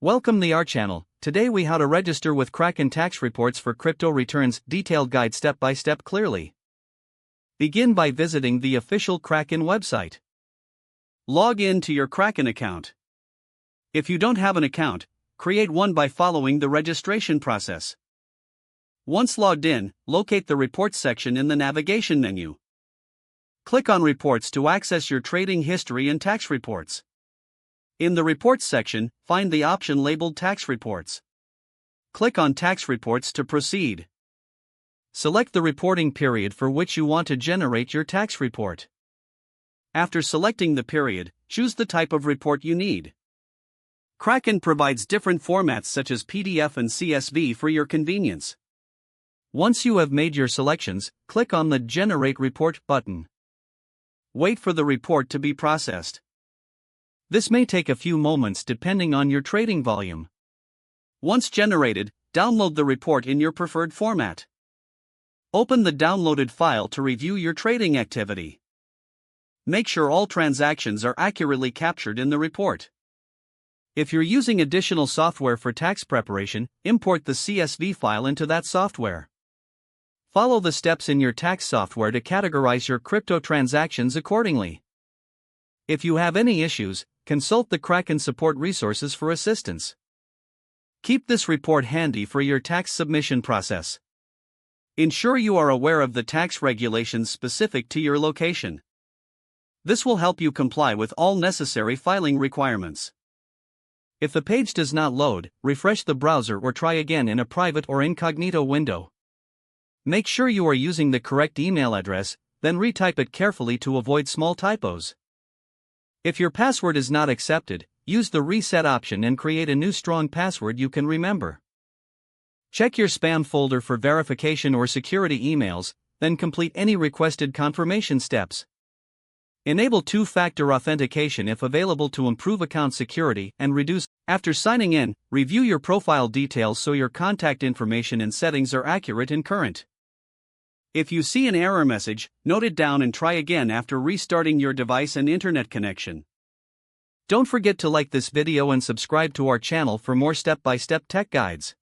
Welcome to our channel. Today we how to register with Kraken tax reports for crypto returns, detailed guide step by step clearly. Begin by visiting the official Kraken website. Log in to your Kraken account. If you don't have an account, create one by following the registration process. Once logged in, locate the Reports section in the navigation menu. Click on Reports to access your trading history and tax reports. In the Reports section, find the option labeled Tax Reports. Click on Tax Reports to proceed. Select the reporting period for which you want to generate your tax report. After selecting the period, choose the type of report you need. Kraken provides different formats such as PDF and CSV for your convenience. Once you have made your selections, click on the Generate Report button. Wait for the report to be processed. This may take a few moments depending on your trading volume. Once generated, download the report in your preferred format. Open the downloaded file to review your trading activity. Make sure all transactions are accurately captured in the report. If you're using additional software for tax preparation, import the CSV file into that software. Follow the steps in your tax software to categorize your crypto transactions accordingly. If you have any issues, consult the Kraken support resources for assistance. Keep this report handy for your tax submission process. Ensure you are aware of the tax regulations specific to your location. This will help you comply with all necessary filing requirements. If the page does not load, refresh the browser or try again in a private or incognito window. Make sure you are using the correct email address, then retype it carefully to avoid small typos. If your password is not accepted, use the reset option and create a new strong password you can remember. Check your spam folder for verification or security emails, then complete any requested confirmation steps. Enable two-factor authentication if available to improve account security and reduce. After signing in, review your profile details so your contact information and settings are accurate and current. If you see an error message, note it down and try again after restarting your device and internet connection. Don't forget to like this video and subscribe to our channel for more step-by-step tech guides.